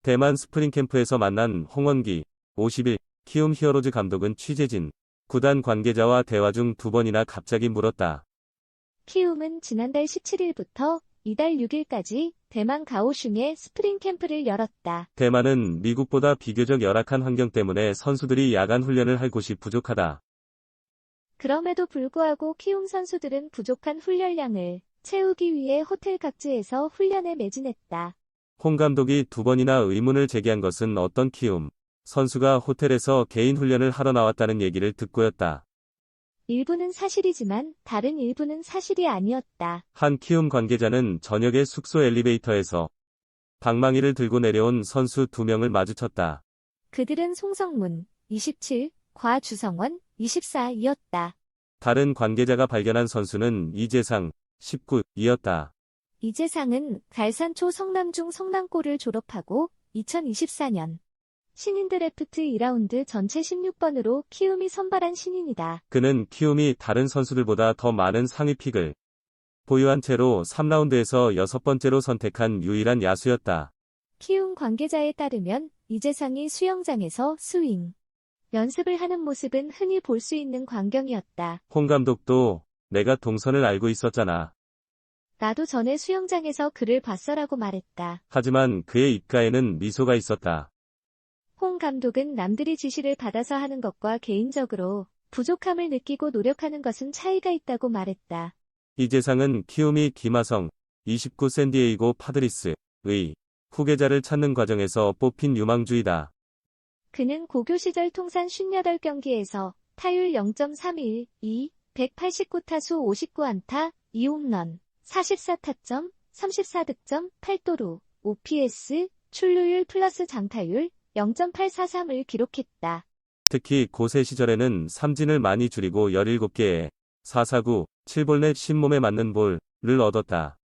대만 스프링 캠프에서 만난 홍원기, 50일, 키움 히어로즈 감독은 취재진, 구단 관계자와 대화 중 2번이나 갑자기 물었다. 키움은 지난달 17일부터 이달 6일까지 대만 가오슝에 스프링 캠프를 열었다. 대만은 미국보다 비교적 열악한 환경 때문에 선수들이 야간 훈련을 할 곳이 부족하다. 그럼에도 불구하고 키움 선수들은 부족한 훈련량을 채우기 위해 호텔 각지에서 훈련에 매진했다. 홍 감독이 2번이나 의문을 제기한 것은 어떤 키움 선수가 호텔에서 개인 훈련을 하러 나왔다는 얘기를 듣고였다. 일부는 사실이지만 다른 일부는 사실이 아니었다. 한 키움 관계자는 저녁에 숙소 엘리베이터에서 방망이를 들고 내려온 선수 2명을 마주쳤다. 그들은 송성문, 27, 과주성원, 24이었다. 다른 관계자가 발견한 선수는 이재상, 19이었다. 이재상은 갈산초 성남중 성남고를 졸업하고 2024년 신인 드래프트 2라운드 전체 16번으로 키움이 선발한 신인이다. 그는 키움이 다른 선수들보다 더 많은 상위 픽을 보유한 채로 3라운드에서 6번째로 선택한 유일한 야수였다. 키움 관계자에 따르면 이재상이 수영장에서 스윙 연습을 하는 모습은 흔히 볼 수 있는 광경이었다. 홍 감독도 내가 동선을 알고 있었잖아. 나도 전에 수영장에서 그를 봤어라고 말했다. 하지만 그의 입가에는 미소가 있었다. 홍 감독은 남들이 지시를 받아서 하는 것과 개인적으로 부족함을 느끼고 노력하는 것은 차이가 있다고 말했다. 이재상은 키움이 김하성, 29 샌디에이고 파드리스의 후계자를 찾는 과정에서 뽑힌 유망주이다. 그는 고교 시절 통산 58경기에서 타율 0.31, 2, 189타수 59안타, 2홈런, 44타점, 34득점, 8도루, OPS, 출루율 플러스 장타율 0.843을 기록했다. 특히 고세 시절에는 삼진을 많이 줄이고 17개의 4사구, 7볼넷 10몸에 맞는 볼을 얻었다.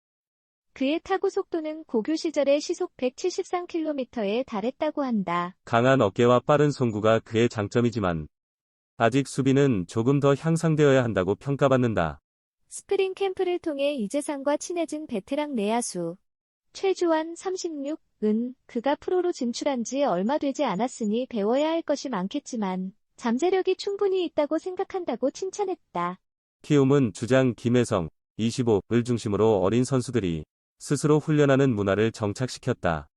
그의 타구 속도는 고교 시절의 시속 173km에 달했다고 한다. 강한 어깨와 빠른 송구가 그의 장점이지만 아직 수비는 조금 더 향상되어야 한다고 평가받는다. 스프링 캠프를 통해 이재상과 친해진 베테랑 내야수 최주환 36은 그가 프로로 진출한 지 얼마 되지 않았으니 배워야 할 것이 많겠지만 잠재력이 충분히 있다고 생각한다고 칭찬했다. 키움은 주장 김혜성, 25을 중심으로 어린 선수들이 스스로 훈련하는 문화를 정착시켰다.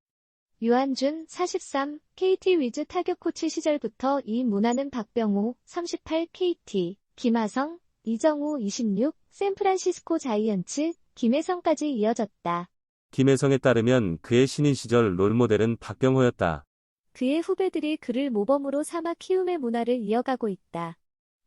유한준 43, KT 위즈 타격 코치 시절부터 이 문화는 박병호 38, KT, 김하성, 이정우 26, 샌프란시스코 자이언츠, 김혜성까지 이어졌다. 김혜성에 따르면 그의 신인 시절 롤모델은 박병호였다. 그의 후배들이 그를 모범으로 삼아 키움의 문화를 이어가고 있다.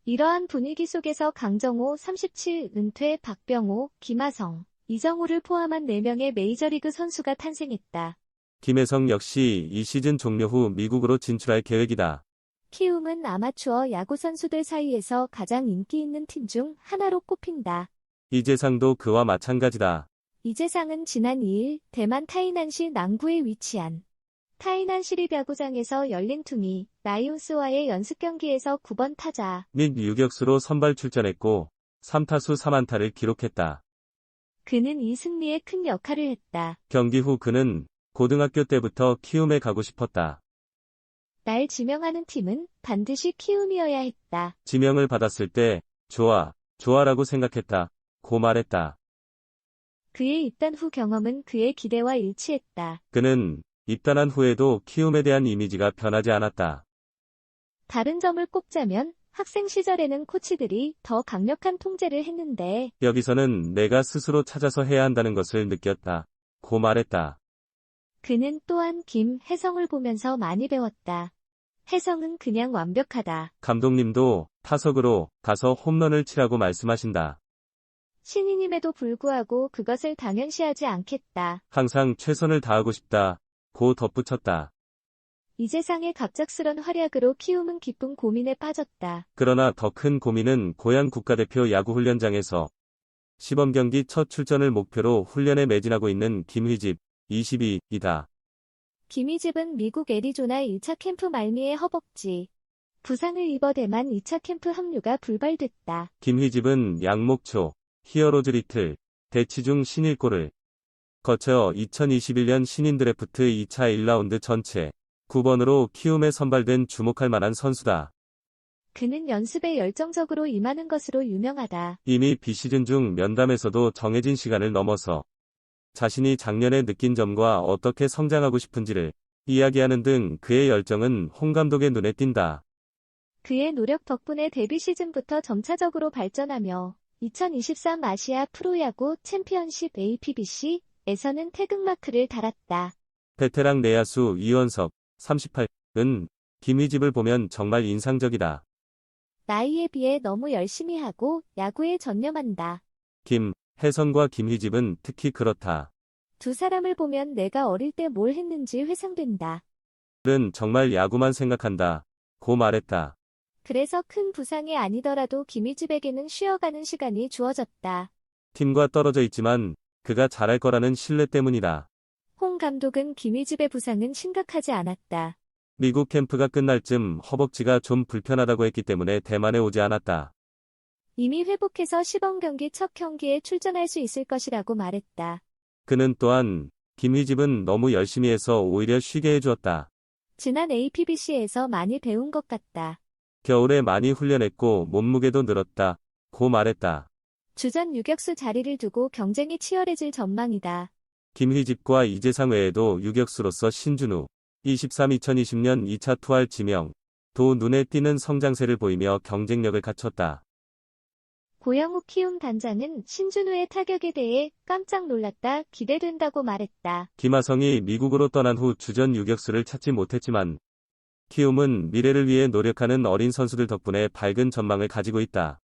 이러한 분위기 속에서 강정호 37, 은퇴, 박병호, 김하성, 이정우를 포함한 4명의 메이저리그 선수가 탄생했다. 김혜성 역시 이 시즌 종료 후 미국으로 진출할 계획이다. 키움은 아마추어 야구 선수들 사이에서 가장 인기 있는 팀 중 하나로 꼽힌다. 이재상도 그와 마찬가지다. 이재상은 지난 2일 대만 타이난시 남구에 위치한 타이난 시립야구장에서 열린 투미 라이온스와의 연습 경기에서 9번 타자 및 유격수로 선발 출전했고 3타수 3안타를 기록했다. 그는 이 승리에 큰 역할을 했다. 경기 후 그는 고등학교 때부터 키움에 가고 싶었다. 날 지명하는 팀은 반드시 키움이어야 했다. 지명을 받았을 때 좋아라고 생각했다. 고 말했다. 그의 입단 후 경험은 그의 기대와 일치했다. 그는 입단한 후에도 키움에 대한 이미지가 변하지 않았다. 다른 점을 꼽자면 학생 시절에는 코치들이 더 강력한 통제를 했는데 여기서는 내가 스스로 찾아서 해야 한다는 것을 느꼈다. 고 말했다. 그는 또한 김혜성을 보면서 많이 배웠다. 혜성은 그냥 완벽하다. 감독님도 타석으로 가서 홈런을 치라고 말씀하신다. 신인임에도 불구하고 그것을 당연시하지 않겠다. 항상 최선을 다하고 싶다. 고 덧붙였다. 이재상의 갑작스런 활약으로 키움은 깊은 고민에 빠졌다. 그러나 더 큰 고민은 고향 국가대표 야구훈련장에서 시범경기 첫 출전을 목표로 훈련에 매진하고 있는 김휘집, 22이다. 김희집은 미국 애리조나 1차 캠프 말미에 허벅지 부상을 입어 대만 2차 캠프 합류가 불발됐다. 김휘집은 양목초, 히어로즈 리틀, 대치 중 신일골을 거쳐 2021년 신인 드래프트 2차 1라운드 전체 9번으로 키움에 선발된 주목할 만한 선수다. 그는 연습에 열정적으로 임하는 것으로 유명하다. 이미 비시즌 중 면담에서도 정해진 시간을 넘어서 자신이 작년에 느낀 점과 어떻게 성장하고 싶은지를 이야기하는 등 그의 열정은 홍 감독의 눈에 띈다. 그의 노력 덕분에 데뷔 시즌부터 점차적으로 발전하며 2023 아시아 프로야구 챔피언십 APBC에서는 태극마크를 달았다. 베테랑 내야수 이원석 38은 김희집을 보면 정말 인상적이다. 나이에 비해 너무 열심히 하고 야구에 전념한다. 혜선과 김희집은 특히 그렇다. 두 사람을 보면 내가 어릴 때 뭘 했는지 회상된다. 는 정말 야구만 생각한다. 고 말했다. 그래서 큰 부상이 아니더라도 김희집에게는 쉬어가는 시간이 주어졌다. 팀과 떨어져 있지만 그가 잘할 거라는 신뢰 때문이다. 홍 감독은 김희집의 부상은 심각하지 않았다. 미국 캠프가 끝날 쯤 허벅지가 좀 불편하다고 했기 때문에 대만에 오지 않았다. 이미 회복해서 시범 경기 첫 경기에 출전할 수 있을 것이라고 말했다. 그는 또한 김희집은 너무 열심히 해서 오히려 쉬게 해주었다. 지난 APBC에서 많이 배운 것 같다. 겨울에 많이 훈련했고 몸무게도 늘었다. 고 말했다. 주전 유격수 자리를 두고 경쟁이 치열해질 전망이다. 김희집과 이재상 외에도 유격수로서 신준우 2020년 2차 투할 지명 도 눈에 띄는 성장세를 보이며 경쟁력을 갖췄다. 고영욱 키움 단장은 신준우의 타격에 대해 깜짝 놀랐다, 기대된다고 말했다. 김하성이 미국으로 떠난 후 주전 유격수를 찾지 못했지만 키움은 미래를 위해 노력하는 어린 선수들 덕분에 밝은 전망을 가지고 있다.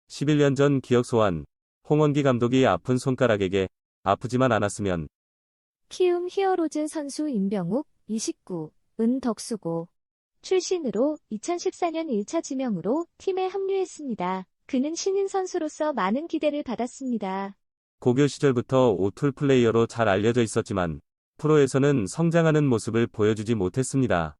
11년 전 기억 소환, 홍원기 감독이 아픈 손가락에게 아프지만 않았으면 키움 히어로즈 선수 임병욱, 29, 덕수고 출신으로 2014년 1차 지명으로 팀에 합류했습니다. 그는 신인 선수로서 많은 기대를 받았습니다. 고교 시절부터 오툴 플레이어로 잘 알려져 있었지만 프로에서는 성장하는 모습을 보여주지 못했습니다.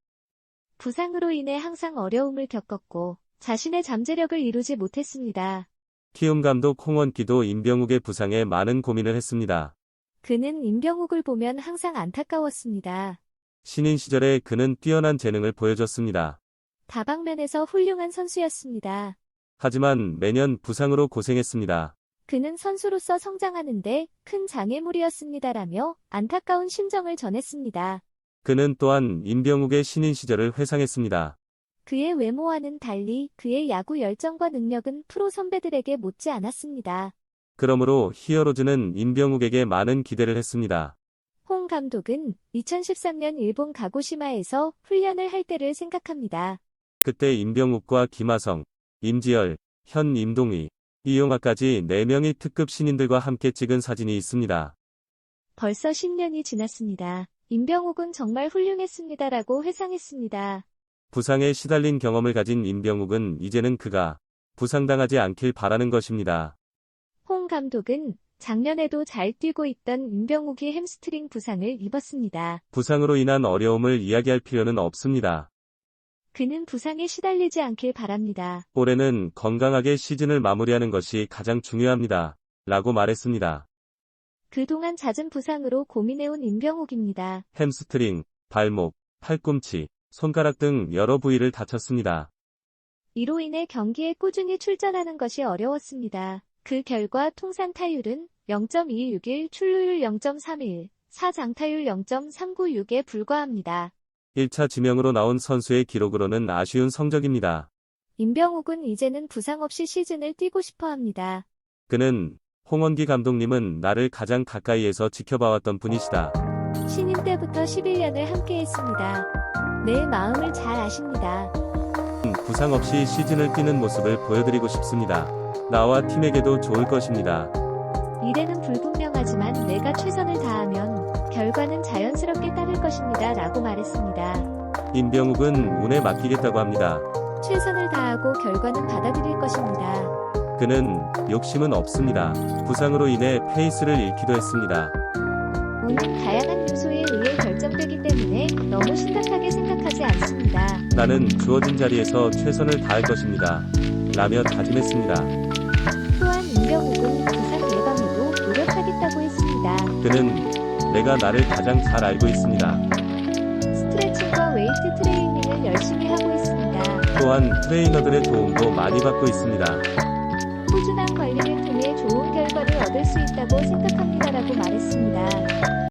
부상으로 인해 항상 어려움을 겪었고 자신의 잠재력을 이루지 못했습니다. 키움 감독 홍원기도 임병욱의 부상에 많은 고민을 했습니다. 그는 임병욱을 보면 항상 안타까웠습니다. 신인 시절에 그는 뛰어난 재능을 보여줬습니다. 다방면에서 훌륭한 선수였습니다. 하지만 매년 부상으로 고생했습니다. 그는 선수로서 성장하는데 큰 장애물이었습니다라며 안타까운 심정을 전했습니다. 그는 또한 임병욱의 신인 시절을 회상했습니다. 그의 외모와는 달리 그의 야구 열정과 능력은 프로 선배들에게 못지 않았습니다. 그러므로 히어로즈는 임병욱에게 많은 기대를 했습니다. 홍 감독은 2013년 일본 가고시마에서 훈련을 할 때를 생각합니다. 그때 임병욱과 김하성, 임지열, 현 임동희, 이용화까지 4명이 특급 신인들과 함께 찍은 사진이 있습니다. 벌써 10년이 지났습니다. 임병욱은 정말 훌륭했습니다라고 회상했습니다. 부상에 시달린 경험을 가진 임병욱은 이제는 그가 부상당하지 않길 바라는 것입니다. 홍 감독은 작년에도 잘 뛰고 있던 임병욱이 햄스트링 부상을 입었습니다. 부상으로 인한 어려움을 이야기할 필요는 없습니다. 그는 부상에 시달리지 않길 바랍니다. 올해는 건강하게 시즌을 마무리하는 것이 가장 중요합니다. 라고 말했습니다. 그동안 잦은 부상으로 고민해온 임병욱입니다. 햄스트링, 발목, 팔꿈치, 손가락 등 여러 부위를 다쳤습니다. 이로 인해 경기에 꾸준히 출전하는 것이 어려웠습니다. 그 결과 통산 타율은 0.261, 출루율 0.31, 사장타율 0.396에 불과합니다. 1차 지명으로 나온 선수의 기록으로는 아쉬운 성적입니다. 임병욱은 이제는 부상 없이 시즌을 뛰고 싶어 합니다. 그는 홍원기 감독님은 나를 가장 가까이에서 지켜봐왔던 분이시다. 신인 때부터 11년을 함께했습니다. 내 마음을 잘 아십니다. 부상 없이 시즌을 뛰는 모습을 보여드리고 싶습니다. 나와 팀에게도 좋을 것입니다. 미래는 불분명하지만 내가 최선을 다하면 결과는 자연스럽게 따를 것입니다. 라고 말했습니다. 임병욱은 운에 맡기겠다고 합니다. 최선을 다하고 결과는 받아들일 것입니다. 그는 욕심은 없습니다. 부상으로 인해 페이스를 잃기도 했습니다. 운은 다양한 요소에 의해 결정되기 때문에 너무 심각하게 생각하지 않습니다. 나는 주어진 자리에서 최선을 다할 것입니다. 라며 다짐했습니다. 또한 임병욱은 부상 예방에도 노력하겠다고 했습니다. 그는 내가 나를 가장 잘 알고 있습니다. 스트레칭과 웨이트 트레이닝을 열심히 하고 있습니다. 또한 트레이너들의 도움도 많이 받고 있습니다. 꾸준한 관리를 통해 좋은 결과를 얻을 수 있다고 생각합니다라고 말했습니다.